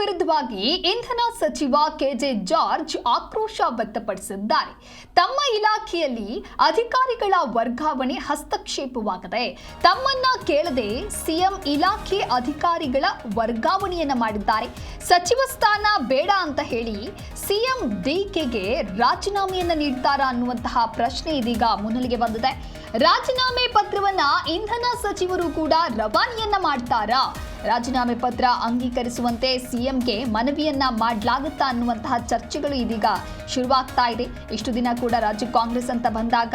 ವಿರುದ್ಧವಾಗಿ ಇಂಧನ ಸಚಿವ ಕೆಜೆ ಜಾರ್ಜ್ ಆಕ್ರೋಶ ವ್ಯಕ್ತಪಡಿಸಿದ್ದಾರೆ. ತಮ್ಮ ಇಲಾಖೆಯಲ್ಲಿ ಅಧಿಕಾರಿಗಳ ವರ್ಗಾವಣೆ ಹಸ್ತಕ್ಷೇಪವಾಗಿದೆ. ತಮ್ಮನ್ನ ಕೇಳದೆ ಸಿಎಂ ಇಲಾಖೆ ಅಧಿಕಾರಿಗಳ ವರ್ಗಾವಣೆಯನ್ನ ಮಾಡಿದ್ದಾರೆ. ಸಚಿವ ಸ್ಥಾನ ಬೇಡ ಅಂತ ಹೇಳಿ ಸಿಎಂ ಡಿಕೆಗೆ ರಾಜೀನಾಮೆಯನ್ನ ನೀಡ್ತಾರಾ ಅನ್ನುವಂತಹ ಪ್ರಶ್ನೆ ಇದೀಗ ಮುನ್ನೆಲೆಗೆ ಬಂದಿದೆ. ರಾಜೀನಾಮೆ ಪತ್ರವನ್ನ ಇಂಧನ ಸಚಿವರು ಕೂಡ ರವಾನೆಯನ್ನ ಮಾಡ್ತಾರಾ? ರಾಜೀನಾಮೆ ಪತ್ರ ಅಂಗೀಕರಿಸುವಂತೆ ಸಿಎಂಗೆ ಮನವಿಯನ್ನ ಮಾಡಲಾಗುತ್ತಾ ಅನ್ನುವಂತಹ ಚರ್ಚೆಗಳು ಇದೀಗ ಶುರುವಾಗ್ತಾ ಇದೆ. ಇಷ್ಟು ದಿನ ಕೂಡ ರಾಜ್ಯ ಕಾಂಗ್ರೆಸ್ ಅಂತ ಬಂದಾಗ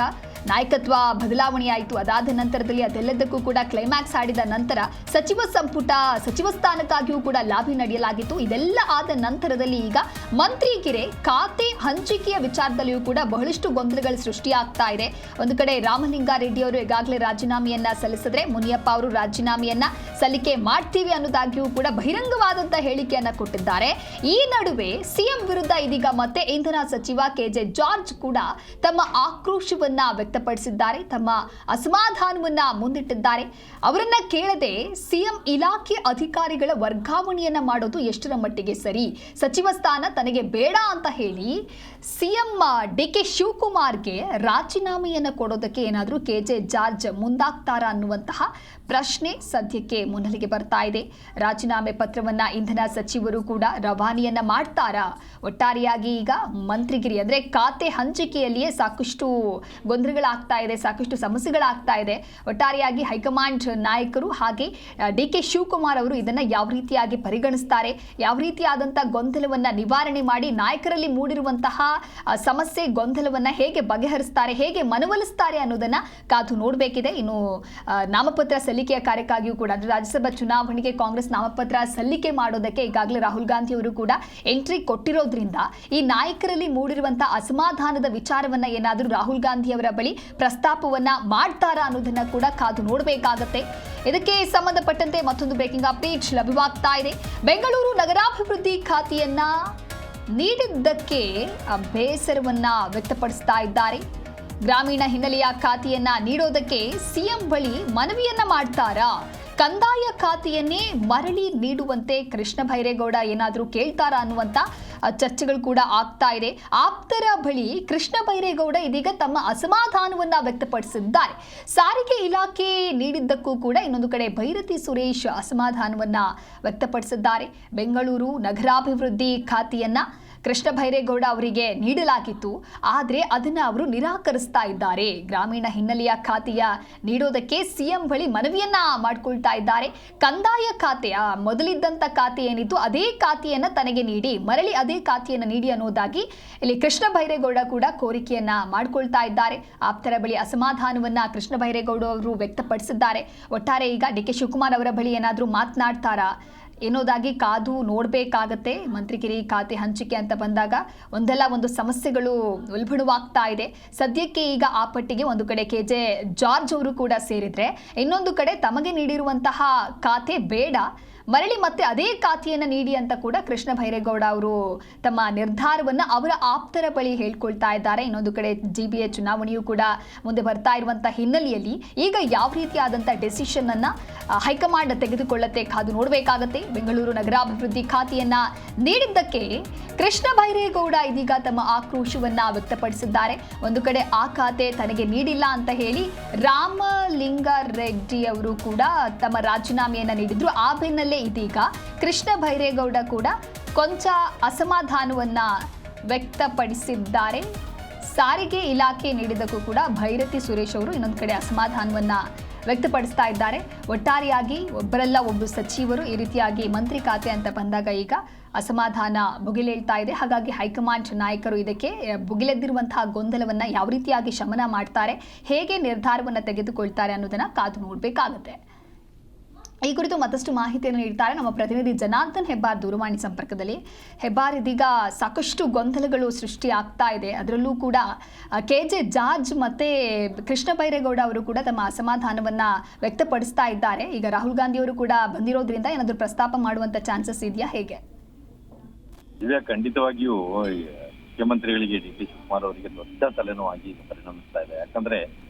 ನಾಯಕತ್ವ ಬದಲಾವಣೆಯಾಯಿತು. ಅದಾದ ನಂತರದಲ್ಲಿ ಅದೆಲ್ಲದಕ್ಕೂ ಕೂಡ ಕ್ಲೈಮ್ಯಾಕ್ಸ್ ಆಡಿದ ನಂತರ ಸಚಿವ ಸಂಪುಟ ಸಚಿವ ಸ್ಥಾನಕ್ಕಾಗಿಯೂ ಕೂಡ ಲಾಬಿ ನಡೆಯಲಾಗಿತ್ತು. ಇದೆಲ್ಲ ಆದ ನಂತರದಲ್ಲಿ ಈಗ ಮಂತ್ರಿಗಿರೆ ಖಾತೆ ಹಂಚಿಕೆಯ ವಿಚಾರದಲ್ಲಿಯೂ ಕೂಡ ಬಹಳಷ್ಟು ಗೊಂದಲಗಳು ಸೃಷ್ಟಿಯಾಗ್ತಾ ಇದೆ. ಒಂದು ಕಡೆ ರಾಮಲಿಂಗಾರೆಡ್ಡಿ ಅವರು ಈಗಾಗಲೇ ರಾಜೀನಾಮೆಯನ್ನ ಸಲ್ಲಿಸಿದ್ರೆ, ಮುನಿಯಪ್ಪ ಅವರು ರಾಜೀನಾಮೆಯನ್ನ ಸಲ್ಲಿಕೆ ಮಾಡ್ತೀವಿ ಅನ್ನೋದಾಗಿಯೂ ಕೂಡ ಬಹಿರಂಗವಾದಂತ ಹೇಳಿಕೆಯನ್ನ ಕೊಟ್ಟಿದ್ದಾರೆ. ಈ ನಡುವೆ ಸಿಎಂ ವಿರುದ್ಧ ಇದೀಗ ಮತ್ತೆ ಇಂಧನ ಸಚಿವ ಕೆಜೆ ಜಾರ್ಜ್ ಕೂಡ ತಮ್ಮ ಆಕ್ರೋಶವನ್ನ ವ್ಯಕ್ತಪಡಿಸಿದ್ದಾರೆ. ತಮ್ಮ ಅಸಮಾಧಾನವನ್ನ ಮುಂದಿಟ್ಟಿದ್ದಾರೆ. ಅವರನ್ನ ಕೇಳದೆ ಸಿಎಂ ಇಲಾಖೆ ಅಧಿಕಾರಿಗಳ ವರ್ಗಾವಣೆಯನ್ನ ಮಾಡೋದು ಎಷ್ಟರ ಮಟ್ಟಿಗೆ ಸರಿ? ಸಚಿವ ಸ್ಥಾನ ತನಗೆ ಬೇಡ ಅಂತ ಹೇಳಿ ಸಿಎಂ ಡಿಕೆ ಶಿವಕುಮಾರ್ಗೆ ರಾಜೀನಾಮೆಯನ್ನ ಕೊಡೋದಕ್ಕೆ ಏನಾದರೂ ಕೆಜೆ ಜಾರ್ಜ್ ಮುಂದಾಗ್ತಾರಾ ಅನ್ನುವಂತಹ ಪ್ರಶ್ನೆ ಸದ್ಯಕ್ಕೆ ಮುನ್ನೆಲೆಗೆ ಬರ್ತಾ ಇದೆ. ರಾಜೀನಾಮೆ ಪತ್ರವನ್ನ ಇಂಧನ ಸಚಿವರು ಕೂಡ ರವಾನೆಯನ್ನ ಮಾಡ್ತಾರಾ? ಒಟ್ಟಾರೆಯಾಗಿ ಈಗ ಮಂತ್ರಿಗಿರಿ ಅಂದ್ರೆ ಖಾತೆ ಹಂಚಿಕೆಯಲ್ಲಿಯೇ ಸಾಕಷ್ಟು ಗೊಂದಲಗಳಾಗ್ತಾ ಇದೆ, ಸಾಕಷ್ಟು ಸಮಸ್ಯೆಗಳಾಗ್ತಾ ಇದೆ. ಒಟ್ಟಾರೆಯಾಗಿ ಹೈಕಮಾಂಡ್ ನಾಯಕರು ಹಾಗೆ ಡಿಕೆ ಶಿವಕುಮಾರ್ ಅವರು ಇದನ್ನ ಯಾವ ರೀತಿಯಾಗಿ ಪರಿಗಣಿಸ್ತಾರೆ, ಯಾವ ರೀತಿಯಾದಂತಹ ಗೊಂದಲವನ್ನ ನಿವಾರಣೆ ಮಾಡಿ ನಾಯಕರಲ್ಲಿ ಮೂಡಿರುವಂತಹ ಸಮಸ್ಯೆ ಗೊಂದಲವನ್ನ ಹೇಗೆ ಬಗೆಹರಿಸ್ತಾರೆ, ಹೇಗೆ ಮನವೊಲಿಸ್ತಾರೆ ಅನ್ನೋದನ್ನ ಕಾದು ನೋಡಬೇಕಿದೆ. ಇನ್ನು ನಾಮಪತ್ರ ಸಲ್ಲಿಕೆಯ ಕಾರ್ಯಕ್ಕಾಗಿಯೂ ಕೂಡ ಅಂದ್ರೆ ರಾಜ್ಯಸಭಾ ಚುನಾವಣೆಗೆ ಕಾಂಗ್ರೆಸ್ ನಾಮಪತ್ರ ಸಲ್ಲಿಕೆ ಮಾಡೋದಕ್ಕೆ ಈಗಾಗಲೇ ರಾಹುಲ್ ಗಾಂಧಿ ಅವರು ಕೂಡ ಎಂಟ್ರಿ ಕೊಟ್ಟಿರೋದ್ರಿಂದ ಈ ನಾಯಕರಲ್ಲಿ ಮೂಡಿರುವಂತಹ ಅಸಮಾಧಾನದ ವಿಚಾರವನ್ನ ಏನಾದರೂ ರಾಹುಲ್ ಗಾಂಧಿ ಅವರ ಬಳಿ ಪ್ರಸ್ತಾಪವನ್ನ ಮಾಡ್ತಾರಾ ಅನ್ನೋದನ್ನ ಕೂಡ ಕಾದು ನೋಡಬೇಕಾಗತ್ತೆ. ಇದಕ್ಕೆ ಸಂಬಂಧಪಟ್ಟಂತೆ ಮತ್ತೊಂದು ಬ್ರೇಕಿಂಗ್ ಅಪ್ಡೇಟ್ ಲಭ್ಯವಾಗ್ತಾ ಇದೆ. ಬೆಂಗಳೂರು ನಗರಾಭಿವೃದ್ಧಿ ಖಾತೆಯನ್ನ ನೀಡಿದ್ದಕ್ಕೆ ಬೇಸರವನ್ನ ವ್ಯಕ್ತಪಡಿಸ್ತಾ ಇದ್ದಾರೆ. ಗ್ರಾಮೀಣ ಹಿನ್ನೆಲೆಯ ಖಾತೆಯನ್ನ ನೀಡೋದಕ್ಕೆ ಸಿಎಂ ಬಳಿ ಮನವಿಯನ್ನ ಮಾಡ್ತಾರಾ? ಕಂದಾಯ ಖಾತೆಯನ್ನೇ ಮರಳಿ ನೀಡುವಂತೆ ಕೃಷ್ಣ ಬೈರೇಗೌಡ ಏನಾದರೂ ಕೇಳ್ತಾರಾ ಅನ್ನುವಂತ ಚರ್ಚೆಗಳು ಕೂಡ ಆಗ್ತಾ ಇದೆ. ಆಪ್ತರ ಬಳಿ ಕೃಷ್ಣ ಬೈರೇಗೌಡ ಇದೀಗ ತಮ್ಮ ಅಸಮಾಧಾನವನ್ನ ವ್ಯಕ್ತಪಡಿಸಿದ್ದಾರೆ. ಸಾರಿಗೆ ಇಲಾಖೆ ನೀಡಿದ್ದಕ್ಕೂ ಕೂಡ ಇನ್ನೊಂದು ಕಡೆ ಭೈರತಿ ಸುರೇಶ್ ಅಸಮಾಧಾನವನ್ನ ವ್ಯಕ್ತಪಡಿಸಿದ್ದಾರೆ. ಬೆಂಗಳೂರು ನಗರಾಭಿವೃದ್ಧಿ ಖಾತೆಯನ್ನ ಕೃಷ್ಣ ಬೈರೇಗೌಡ ಅವರಿಗೆ ನೀಡಲಾಗಿತ್ತು, ಆದರೆ ಅದನ್ನ ಅವರು ನಿರಾಕರಿಸ್ತಾ ಇದ್ದಾರೆ. ಗ್ರಾಮೀಣ ಹಿನ್ನೆಲೆಯ ಖಾತೆಯ ನೀಡೋದಕ್ಕೆ ಸಿಎಂ ಬಳಿ ಮನವಿಯನ್ನ ಮಾಡ್ಕೊಳ್ತಾ ಇದ್ದಾರೆ. ಕಂದಾಯ ಖಾತೆಯ ಮೊದಲಿದ್ದಂತ ಖಾತೆ ಏನಿತ್ತು ಅದೇ ಖಾತೆಯನ್ನ ತನಗೆ ನೀಡಿ, ಮರಳಿ ಅದೇ ಖಾತೆಯನ್ನ ನೀಡಿ ಅನ್ನೋದಾಗಿ ಇಲ್ಲಿ ಕೃಷ್ಣ ಬೈರೇಗೌಡ ಕೂಡ ಕೋರಿಕೆಯನ್ನ ಮಾಡ್ಕೊಳ್ತಾ ಇದ್ದಾರೆ. ಆಪ್ತರ ಬಳಿ ಅಸಮಾಧಾನವನ್ನ ಕೃಷ್ಣ ಬೈರೇಗೌಡ ಅವರು ವ್ಯಕ್ತಪಡಿಸಿದ್ದಾರೆ. ಒಟ್ಟಾರೆ ಈಗ ಡಿಕೆ ಶಿವಕುಮಾರ್ ಅವರ ಬಳಿ ಏನಾದರೂ ಮಾತನಾಡ್ತಾರಾ ಎನ್ನುವುದಾಗಿ ಕಾದು ನೋಡಬೇಕಾಗತ್ತೆ. ಮಂತ್ರಿಗಿರಿ ಖಾತೆ ಹಂಚಿಕೆ ಅಂತ ಬಂದಾಗ ಒಂದಲ್ಲ ಒಂದು ಸಮಸ್ಯೆಗಳು ಉಲ್ಬಣವಾಗ್ತಾ ಇದೆ. ಸದ್ಯಕ್ಕೆ ಈಗ ಆ ಪಟ್ಟಿಗೆ ಒಂದು ಕಡೆ ಕೆಜೆ ಜಾರ್ಜ್ ಅವರು ಕೂಡ ಸೇರಿದ್ರೆ, ಇನ್ನೊಂದು ಕಡೆ ತಮಗೆ ನೀಡಿರುವಂತಹ ಖಾತೆ ಬೇಡ, ಮರಳಿ ಮತ್ತೆ ಅದೇ ಖಾತೆಯನ್ನು ನೀಡಿ ಅಂತ ಕೂಡ ಕೃಷ್ಣ ಬೈರೇಗೌಡ ಅವರು ತಮ್ಮ ನಿರ್ಧಾರವನ್ನು ಅವರ ಆಪ್ತರ ಬಳಿ ಹೇಳ್ಕೊಳ್ತಾ ಇದ್ದಾರೆ. ಇನ್ನೊಂದು ಕಡೆ ಜಿಬಿಎ ಚುನಾವಣೆಯೂ ಕೂಡ ಮುಂದೆ ಬರ್ತಾ ಇರುವಂತಹ ಹಿನ್ನೆಲೆಯಲ್ಲಿ ಈಗ ಯಾವ ರೀತಿಯಾದಂಥ ಡೆಸಿಷನ್ ಅನ್ನ ಹೈಕಮಾಂಡ್ ತೆಗೆದುಕೊಳ್ಳುತ್ತೆ ಕಾದು ನೋಡಬೇಕಾಗತ್ತೆ. ಬೆಂಗಳೂರು ನಗರಾಭಿವೃದ್ಧಿ ಖಾತೆಯನ್ನ ನೀಡಿದ್ದಕ್ಕೆ ಕೃಷ್ಣ ಬೈರೇಗೌಡ ಇದೀಗ ತಮ್ಮ ಆಕ್ರೋಶವನ್ನ ವ್ಯಕ್ತಪಡಿಸಿದ್ದಾರೆ. ಒಂದು ಕಡೆ ಆ ಖಾತೆ ತನಗೆ ನೀಡಿಲ್ಲ ಅಂತ ಹೇಳಿ ರಾಮಲಿಂಗಾರೆಡ್ಡಿ ಅವರು ಕೂಡ ತಮ್ಮ ರಾಜೀನಾಮೆಯನ್ನ ನೀಡಿದ್ರು. ಆ ಬೆನ್ನಲ್ಲೇ ಇದೀಗ ಕೃಷ್ಣ ಬೈರೇಗೌಡ ಕೂಡ ಕೊಂಚ ಅಸಮಾಧಾನವನ್ನ ವ್ಯಕ್ತಪಡಿಸಿದ್ದಾರೆ. ಸಾರಿಗೆ ಇಲಾಖೆ ನೀಡಿದ್ದಕ್ಕೂ ಕೂಡ ಭೈರತಿ ಸುರೇಶ್ ಅವರು ಇನ್ನೊಂದು ಕಡೆ ಅಸಮಾಧಾನವನ್ನ ವ್ಯಕ್ತಪಡಿಸ್ತಾ ಇದ್ದಾರೆ. ಒಟ್ಟಾರೆಯಾಗಿ ಒಬ್ಬರಲ್ಲ ಒಬ್ಬರು ಸಚಿವರು ಈ ರೀತಿಯಾಗಿ ಮಂತ್ರಿ ಖಾತೆ ಅಂತ ಬಂದಾಗ ಈಗ ಅಸಮಾಧಾನ ಭುಗಿಲೇಳ್ತಾ ಇದೆ. ಹಾಗಾಗಿ ಹೈಕಮಾಂಡ್ ನಾಯಕರು ಇದಕ್ಕೆ ಭುಗಿಲೆದ್ದಿರುವಂತಹ ಗೊಂದಲವನ್ನ ಯಾವ ರೀತಿಯಾಗಿ ಶಮನ ಮಾಡ್ತಾರೆ, ಹೇಗೆ ನಿರ್ಧಾರವನ್ನು ತೆಗೆದುಕೊಳ್ತಾರೆ ಅನ್ನೋದನ್ನ ಕಾದು ನೋಡಬೇಕಾಗುತ್ತೆ. ಈ ಕುರಿತು ಮತ್ತಷ್ಟು ಮಾಹಿತಿಯನ್ನು ನೀಡ್ತಾರೆ ನಮ್ಮ ಪ್ರತಿನಿಧಿ ಜನಾರ್ದನ್ ಹೆಬ್ಬಾರ್ ದೂರವಾಣಿ ಸಂಪರ್ಕದಲ್ಲಿ. ಹೆಬ್ಬಾರ್, ಇದೀಗ ಸಾಕಷ್ಟು ಗೊಂದಲಗಳು ಸೃಷ್ಟಿ ಆಗ್ತಾ ಇದೆ. ಅದರಲ್ಲೂ ಕೂಡ ಕೆಜೆ ಜಾರ್ಜ್ ಮತ್ತೆ ಕೃಷ್ಣ ಬೈರೇಗೌಡ ಅವರು ಕೂಡ ತಮ್ಮ ಅಸಮಾಧಾನವನ್ನ ವ್ಯಕ್ತಪಡಿಸ್ತಾ ಇದ್ದಾರೆ. ಈಗ ರಾಹುಲ್ ಗಾಂಧಿ ಅವರು ಕೂಡ ಬಂದಿರೋದ್ರಿಂದ ಏನಾದರೂ ಪ್ರಸ್ತಾಪ ಮಾಡುವಂತ ಚಾನ್ಸಸ್ ಇದೆಯಾ, ಹೇಗೆ? ಈಗ ಖಂಡಿತವಾಗಿಯೂ ಮುಖ್ಯಮಂತ್ರಿಗಳಿಗೆ ಡಿ ಕೆ ಶಿವಕುಮಾರ್ ಅವರಿಗೆ ದೊಡ್ಡ ತಲೆನೋವಾಗಿ ಪರಿಣಮಿಸ್ತಾ ಇದೆ. ಯಾಕಂದ್ರೆ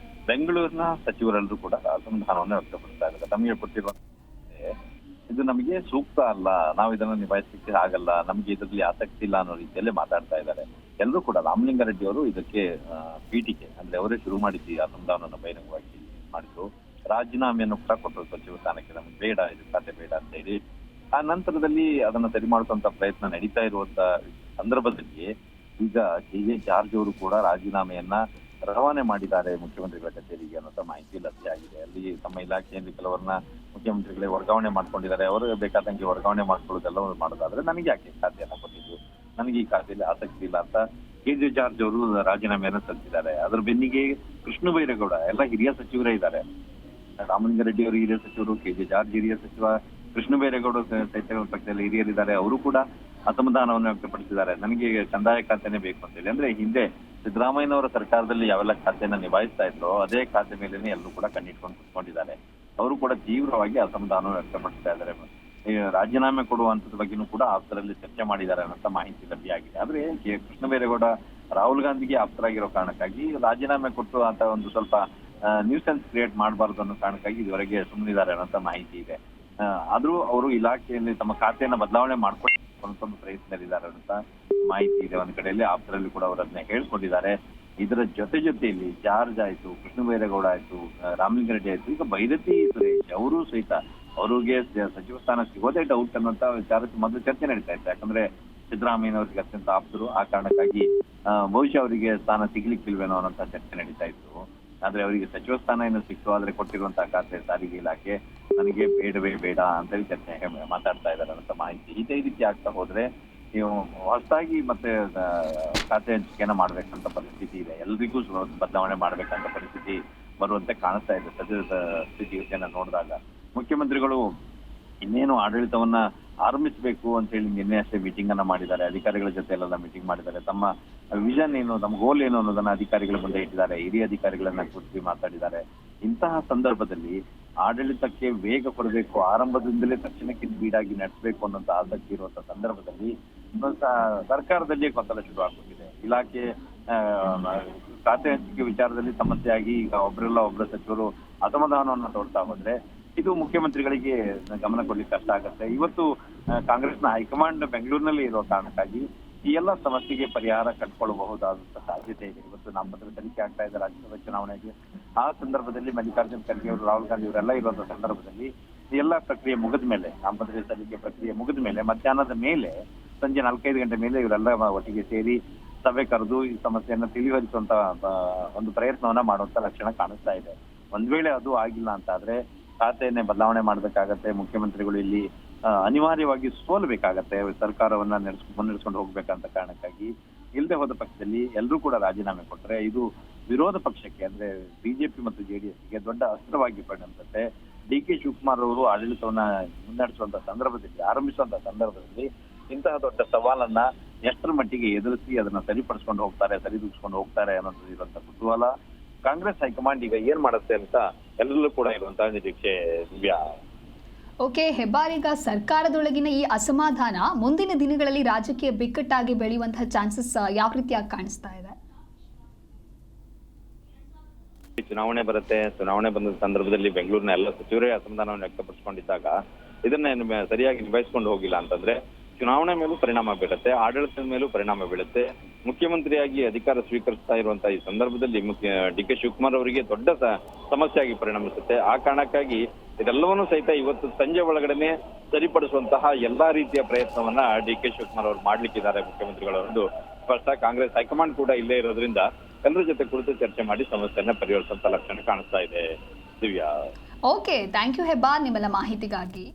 ಬೆಂಗಳೂರಿನ ಸಚಿವರೆಲ್ಲರೂ ಕೂಡ ಅಸಮಾಧಾನವನ್ನು ವ್ಯಕ್ತಪಡಿಸ್ತಾ ಇದ್ದಾರೆ. ತಮಗೆ ಕೊಟ್ಟಿರುವ ಇದು ನಮಗೆ ಸೂಕ್ತ ಅಲ್ಲ, ನಾವು ಇದನ್ನು ನಿಭಾಯಿಸಲಿಕ್ಕೆ ಆಗಲ್ಲ, ನಮ್ಗೆ ಇದರಲ್ಲಿ ಆಸಕ್ತಿ ಇಲ್ಲ ಅನ್ನೋ ರೀತಿಯಲ್ಲಿ ಮಾತಾಡ್ತಾ ಇದ್ದಾರೆ. ಎಲ್ಲರೂ ಕೂಡ ರಾಮಲಿಂಗಾರೆಡ್ಡಿ ಅವರು ಇದಕ್ಕೆ ಪೀಠಿಕೆ ಅಂದ್ರೆ ಅವರೇ ಶುರು ಮಾಡಿದ್ದು ಅಸಮಾಧಾನವನ್ನು ಬಹಿರಂಗವಾಗಿ ಮಾಡಿದ್ರು. ರಾಜೀನಾಮೆಯನ್ನು ಕೂಡ ಕೊಟ್ಟರು ಸಚಿವ ಸ್ಥಾನಕ್ಕೆ, ನಮ್ಗೆ ಬೇಡ, ಇದು ಖಾತೆ ಬೇಡ ಅಂತ ಹೇಳಿ. ಆ ನಂತರದಲ್ಲಿ ಅದನ್ನ ಸರಿ ಮಾಡುವಂತ ಪ್ರಯತ್ನ ನಡೀತಾ ಇರುವಂತ ಸಂದರ್ಭದಲ್ಲಿ ಈಗ ಕೆ.ಜೆ. ಜಾರ್ಜ್ ಅವರು ಕೂಡ ರಾಜೀನಾಮೆಯನ್ನ ರವಾನೆ ಮಾಡಿದ್ದಾರೆ ಮುಖ್ಯಮಂತ್ರಿಗಳ ಕಚೇರಿಗೆ ಅನ್ನೋ ಮಾಹಿತಿ ಲಭ್ಯ ಆಗಿದೆ. ಅಲ್ಲಿ ತಮ್ಮ ಇಲಾಖೆಯಲ್ಲಿ ಕೆಲವರನ್ನ ಮುಖ್ಯಮಂತ್ರಿಗಳೇ ವರ್ಗಾವಣೆ ಮಾಡ್ಕೊಂಡಿದ್ದಾರೆ. ಅವರು ಬೇಕಾದಂಗೆ ವರ್ಗಾವಣೆ ಮಾಡ್ಕೊಳ್ಳೋದೆಲ್ಲ ಮಾಡೋದಾದ್ರೆ ನನಗೆ ಯಾಕೆ ಖಾತೆಯನ್ನ ಕೊಟ್ಟಿದ್ದು, ನನಗೆ ಈ ಖಾತೆಯಲ್ಲಿ ಆಸಕ್ತಿ ಇಲ್ಲ ಅಂತ ಕೆ.ಜೆ. ಜಾರ್ಜ್ ಅವರು ರಾಜೀನಾಮೆಯನ್ನು ಸಲ್ಲಿಸಿದ್ದಾರೆ. ಅದ್ರ ಬೆನ್ನಿಗೆ ಕೃಷ್ಣ ಬೈರೇಗೌಡ ಎಲ್ಲ ಹಿರಿಯ ಸಚಿವರೇ ಇದ್ದಾರೆ. ರಾಮಲಿಂಗಾರೆಡ್ಡಿ ಅವರು ಹಿರಿಯ ಸಚಿವರು, ಕೆ.ಜೆ. ಜಾರ್ಜ್ ಹಿರಿಯ ಸಚಿವ, ಕೃಷ್ಣ ಬೈರೇಗೌಡ ಸಹಿತ ಪಕ್ಷದಲ್ಲಿ ಹಿರಿಯರಿದ್ದಾರೆ. ಅವರು ಕೂಡ ಅಸಮಾಧಾನವನ್ನು ವ್ಯಕ್ತಪಡಿಸಿದ್ದಾರೆ. ನನಗೆ ಕಂದಾಯ ಖಾತೆನೇ ಬೇಕು ಅಂತೇಳಿ. ಅಂದ್ರೆ ಹಿಂದೆ ಸಿದ್ದರಾಮಯ್ಯನವರ ಸರ್ಕಾರದಲ್ಲಿ ಯಾವೆಲ್ಲ ಖಾತೆಯನ್ನ ನಿಭಾಯಿಸ್ತಾ ಇದ್ರೋ ಅದೇ ಖಾತೆ ಮೇಲೇನೆ ಎಲ್ಲರೂ ಕೂಡ ಕಣ್ಣಿಟ್ಕೊಂಡು ಕುತ್ಕೊಂಡಿದ್ದಾರೆ. ಅವರು ಕೂಡ ತೀವ್ರವಾಗಿ ಅಸಮಾಧಾನ ವ್ಯಕ್ತಪಡಿಸ್ತಾ ಇದ್ದಾರೆ. ರಾಜೀನಾಮೆ ಕೊಡುವಂತದ ಬಗ್ಗೆನೂ ಕೂಡ ಆಪ್ತರಲ್ಲಿ ಚರ್ಚೆ ಮಾಡಿದ್ದಾರೆ ಅನ್ನೋ ಮಾಹಿತಿ ಲಭ್ಯ ಆಗಿದೆ. ಆದ್ರೆ ಕೃಷ್ಣ ಬೈರೇಗೌಡ ರಾಹುಲ್ ಗಾಂಧಿಗೆ ಆಪ್ತರಾಗಿರೋ ಕಾರಣಕ್ಕಾಗಿ ರಾಜೀನಾಮೆ ಕೊಟ್ಟು ಅಂತ ಒಂದು ಸ್ವಲ್ಪ ನ್ಯೂಸೆನ್ಸ್ ಕ್ರಿಯೇಟ್ ಮಾಡಬಾರ್ದು ಅನ್ನೋ ಕಾರಣಕ್ಕಾಗಿ ಇದುವರೆಗೆ ಸುಮ್ಮನಿದ್ದಾರೆ ಅನ್ನೋ ಮಾಹಿತಿ ಇದೆ. ಆದ್ರೂ ಅವರು ಇಲಾಖೆಯಲ್ಲಿ ತಮ್ಮ ಖಾತೆಯನ್ನ ಬದಲಾವಣೆ ಮಾಡ್ಕೊಂಡು ಪ್ರಯತ್ನದಲ್ಲಿದ್ದಾರೆ ಅಂತ ಮಾಹಿತಿ ಇದೆ. ಒಂದ್ ಕಡೆಯಲ್ಲಿ ಆಪ್ತರಲ್ಲಿ ಕೂಡ ಅವರನ್ನ ಹೇಳ್ಕೊಂಡಿದ್ದಾರೆ. ಇದರ ಜೊತೆಯಲ್ಲಿ ಜಾರ್ಜ್ ಆಯ್ತು, ಕೃಷ್ಣ ಬೈರೇಗೌಡ ಆಯ್ತು, ರಾಮಲಿಂಗಾರೆಡ್ಡಿ ಆಯ್ತು, ಈಗ ಬೈರತಿ ಸುರೇಶ್ ಅವರು ಸಹಿತ ಅವರಿಗೆ ಸಚಿವ ಸ್ಥಾನ ಸಿಗೋದೇ ಡೌಟ್ ಅನ್ನೋಂತ ವಿಚಾರಕ್ಕೆ ಮೊದಲು ಚರ್ಚೆ ನಡೀತಾ ಇತ್ತು. ಯಾಕಂದ್ರೆ ಸಿದ್ದರಾಮಯ್ಯನವರಿಗೆ ಅತ್ಯಂತ ಆಪ್ತರು, ಆ ಕಾರಣಕ್ಕಾಗಿ ಬಹುಶಃ ಅವರಿಗೆ ಸ್ಥಾನ ಸಿಗ್ಲಿಕ್ಕಿಲ್ವೇನೋ ಅನ್ನೋಂತ ಚರ್ಚೆ ನಡೀತಾ ಇತ್ತು. ಆದ್ರೆ ಅವರಿಗೆ ಸಚಿವ ಸ್ಥಾನ ಏನು ಸಿಕ್ತು, ಆದ್ರೆ ಕೊಟ್ಟಿರುವಂತಹ ಖಾತೆ ಸಾರಿಗೆ ಇಲಾಖೆ ನನಗೆ ಬೇಡವೇ ಬೇಡ ಅಂತೇಳಿ ಚರ್ಚೆ ಮಾತಾಡ್ತಾ ಇದ್ದಾರೆ ಅಂತ ಮಾಹಿತಿ. ಇದೇ ರೀತಿ ಆಗ್ತಾ ಹೋದ್ರೆ ನೀವು ಹೊಸದಾಗಿ ಮತ್ತೆ ಖಾತೆ ಹಂಚಿಕೆಯನ್ನ ಮಾಡ್ಬೇಕಂತ ಪರಿಸ್ಥಿತಿ ಇದೆ. ಎಲ್ರಿಗೂ ಬದಲಾವಣೆ ಮಾಡ್ಬೇಕಂತ ಪರಿಸ್ಥಿತಿ ಬರುವಂತೆ ಕಾಣಿಸ್ತಾ ಇದೆ ಸದ್ಯದ ಸ್ಥಿತಿಗತಿಯನ್ನ ನೋಡಿದಾಗ. ಮುಖ್ಯಮಂತ್ರಿಗಳು ಇನ್ನೇನು ಆಡಳಿತವನ್ನ ಆರಂಭಿಸಬೇಕು ಅಂತ ಹೇಳಿ ನಿನ್ನೆ ಅಷ್ಟೇ ಮೀಟಿಂಗ್ ಅನ್ನ ಮಾಡಿದ್ದಾರೆ. ಅಧಿಕಾರಿಗಳ ಜೊತೆ ಎಲ್ಲ ಮೀಟಿಂಗ್ ಮಾಡಿದ್ದಾರೆ. ತಮ್ಮ ವಿಷನ್ ಏನು, ತಮ್ಮ ಗೋಲ್ ಏನು ಅನ್ನೋದನ್ನ ಅಧಿಕಾರಿಗಳ ಮುಂದೆ ಇಟ್ಟಿದ್ದಾರೆ. ಹಿರಿಯ ಅಧಿಕಾರಿಗಳನ್ನ ಕೂರಿಸಿ ಮಾತಾಡಿದ್ದಾರೆ. ಇಂತಹ ಸಂದರ್ಭದಲ್ಲಿ ಆಡಳಿತಕ್ಕೆ ವೇಗ ಕೊಡಬೇಕು, ಆರಂಭದಿಂದಲೇ ತಕ್ಷಣಕ್ಕೆ ಸ್ಪೀಡಾಗಿ ನಡೆಸಬೇಕು ಅನ್ನೋಂತ ಆಸಕ್ತಿ ಇರುವಂತ ಸಂದರ್ಭದಲ್ಲಿ ಸರ್ಕಾರದಲ್ಲಿ ಗೊಂದಲ ಶುರು ಆಗುತ್ತಿದೆ. ಇಲಾಖೆ ಖಾತೆ ಹಂಚಿಕೆ ವಿಚಾರದಲ್ಲಿ ಸಮಸ್ಯೆ ಆಗಿ ಈಗ ಒಬ್ಬರ ಸಚಿವರು ಅಸಮಾಧಾನವನ್ನು ತೋರ್ತಾ ಹೋದ್ರೆ ಇದು ಮುಖ್ಯಮಂತ್ರಿಗಳಿಗೆ ಗಮನ ಕೊಡ್ಲಿಕ್ಕೆ ಕಷ್ಟ ಆಗುತ್ತೆ. ಇವತ್ತು ಕಾಂಗ್ರೆಸ್ನ ಹೈಕಮಾಂಡ್ ಬೆಂಗಳೂರಿನಲ್ಲಿ ಇರುವ ಕಾರಣಕ್ಕಾಗಿ ಈ ಎಲ್ಲ ಸಮಸ್ಯೆಗೆ ಪರಿಹಾರ ಕಂಡುಕೊಳ್ಳಬಹುದಾದಂತಹ ಸಾಧ್ಯತೆ ಇದೆ. ಇವತ್ತು ನಾಮಪತ್ರ ಸಲ್ಲಿಕೆ ಆಗ್ತಾ ಇದೆ ರಾಜ್ಯಸಭಾ ಚುನಾವಣೆಗೆ. ಆ ಸಂದರ್ಭದಲ್ಲಿ ಮಲ್ಲಿಕಾರ್ಜುನ್ ಖರ್ಗೆ ಅವರು, ರಾಹುಲ್ ಗಾಂಧಿ ಅವರೆಲ್ಲ ಇರುವಂತಹ ಸಂದರ್ಭದಲ್ಲಿ ಈ ಎಲ್ಲ ಪ್ರಕ್ರಿಯೆ ಮುಗಿದ ಮೇಲೆ, ನಾಮಪತ್ರ ಸಲ್ಲಿಕೆ ಪ್ರಕ್ರಿಯೆ ಮುಗಿದ ಮೇಲೆ ಮಧ್ಯಾಹ್ನದ ಮೇಲೆ ಸಂಜೆ 4-5 ಗಂಟೆ ಮೇಲೆ ಇವರೆಲ್ಲ ಒಟ್ಟಿಗೆ ಸೇರಿ ಸಭೆ ಕರೆದು ಈ ಸಮಸ್ಯೆಯನ್ನ ತಿಳಿವರಿಸುವಂತ ಒಂದು ಪ್ರಯತ್ನವನ್ನ ಮಾಡುವಂತ ಲಕ್ಷಣ ಕಾಣಿಸ್ತಾ ಇದೆ. ಒಂದ್ ವೇಳೆ ಅದು ಆಗಿಲ್ಲ ಅಂತ ಆದ್ರೆ ಖಾತೆಯನ್ನೇ ಬದಲಾವಣೆ ಮಾಡ್ಬೇಕಾಗತ್ತೆ. ಮುಖ್ಯಮಂತ್ರಿಗಳು ಇಲ್ಲಿ ಅನಿವಾರ್ಯವಾಗಿ ಸೋಲ್ಬೇಕಾಗತ್ತೆ. ಸರ್ಕಾರವನ್ನ ಮುನ್ನಡೆಸ್ಕೊಂಡು ಹೋಗ್ಬೇಕಂತ ಕಾರಣಕ್ಕಾಗಿ ಇಲ್ಲದೆ ಹೋದ ಪಕ್ಷದಲ್ಲಿ ಎಲ್ಲರೂ ಕೂಡ ರಾಜೀನಾಮೆ ಕೊಟ್ಟರೆ ಇದು ವಿರೋಧ ಪಕ್ಷಕ್ಕೆ ಅಂದ್ರೆ ಬಿಜೆಪಿ ಮತ್ತು ಜೆಡಿಎಸ್ಗೆ ದೊಡ್ಡ ಅಸ್ತ್ರವಾಗಿ ಪರಿಣಮಿಸುತ್ತೆ. ಡಿ.ಕೆ. ಶಿವಕುಮಾರ್ ಅವರು ಆಡಳಿತವನ್ನ ಮುನ್ನಡೆಸುವಂತ ಸಂದರ್ಭದಲ್ಲಿ, ಆರಂಭಿಸುವಂತ ಸಂದರ್ಭದಲ್ಲಿ ಇಂತಹ ದೊಡ್ಡ ಸವಾಲನ್ನ ಎಷ್ಟರ ಮಟ್ಟಿಗೆ ಎದುರಿಸಿ ಅದನ್ನ ಸರಿದೂಗಿಸ್ಕೊಂಡು ಹೋಗ್ತಾರೆ ಅನ್ನೋದು ಇರುವಂತ ಕುತೂಹಲ. ಕಾಂಗ್ರೆಸ್ ಹೈಕಮಾಂಡ್ ಈಗ ಏನ್ ಮಾಡುತ್ತೆ ಅಂತ ಎಲ್ಲರಲ್ಲೂ ಕೂಡ ಇರುವಂತಹ ನಿರೀಕ್ಷೆ ದಿವ್ಯಾ. ಓಕೆ, ಹೆಬ್ಬಾರಿಗ ಸರ್ಕಾರದೊಳಗಿನ ಈ ಅಸಮಾಧಾನ ಮುಂದಿನ ದಿನಗಳಲ್ಲಿ ರಾಜಕೀಯ ಬಿಕ್ಕಟ್ಟಾಗಿ ಬೆಳೆಯುವಂತಹ ಚಾನ್ಸಸ್ ಯಾವ ರೀತಿಯಾಗಿ ಕಾಣಿಸ್ತಾ ಇದೆ? ಚುನಾವಣೆ ಬರುತ್ತೆ. ಚುನಾವಣೆ ಬಂದ ಸಂದರ್ಭದಲ್ಲಿ ಬೆಂಗಳೂರಿನ ಎಲ್ಲ ಸಚಿವರೇ ಅಸಮಾಧಾನವನ್ನು ವ್ಯಕ್ತಪಡಿಸಿಕೊಂಡಿದ್ದಾಗ ಇದನ್ನ ಸರಿಯಾಗಿ ನಿಭಾಯಿಸಿಕೊಂಡು ಹೋಗಿಲ್ಲ ಅಂತಂದ್ರೆ ಚುನಾವಣೆ ಮೇಲೂ ಪರಿಣಾಮ ಬೀಳುತ್ತೆ, ಆಡಳಿತದ ಮೇಲೂ ಪರಿಣಾಮ ಬೀಳುತ್ತೆ. ಮುಖ್ಯಮಂತ್ರಿಯಾಗಿ ಅಧಿಕಾರ ಸ್ವೀಕರಿಸ್ತಾ ಇರುವಂತಹ ಈ ಸಂದರ್ಭದಲ್ಲಿ ಡಿ.ಕೆ. ಶಿವಕುಮಾರ್ ಅವರಿಗೆ ದೊಡ್ಡ ಸಮಸ್ಯೆಯಾಗಿ ಪರಿಣಮಿಸುತ್ತೆ. ಆ ಕಾರಣಕ್ಕಾಗಿ ಇದೆಲ್ಲವನ್ನೂ ಸಹಿತ ಇವತ್ತು ಸಂಜೆ ಒಳಗಡೆನೆ ಸರಿಪಡಿಸುವಂತಹ ಎಲ್ಲಾ ರೀತಿಯ ಪ್ರಯತ್ನವನ್ನ ಡಿ.ಕೆ. ಶಿವಕುಮಾರ್ ಅವರು ಮಾಡ್ಲಿಕ್ಕಿದ್ದಾರೆ ಮುಖ್ಯಮಂತ್ರಿಗಳವರದ್ದು ಸ್ಪಷ್ಟ. ಕಾಂಗ್ರೆಸ್ ಹೈಕಮಾಂಡ್ ಕೂಡ ಇಲ್ಲೇ ಇರೋದ್ರಿಂದ ಎಲ್ಲರ ಜೊತೆ ಕುರಿತು ಚರ್ಚೆ ಮಾಡಿ ಸಮಸ್ಯೆಯನ್ನ ಪರಿಹರಿಸುವಂತ ಲಕ್ಷಣ ಕಾಣಿಸ್ತಾ ಇದೆ Divya. Okay, thank you Hebbar ನಿಮ್ಮೆಲ್ಲ ಮಾಹಿತಿಗಾಗಿ.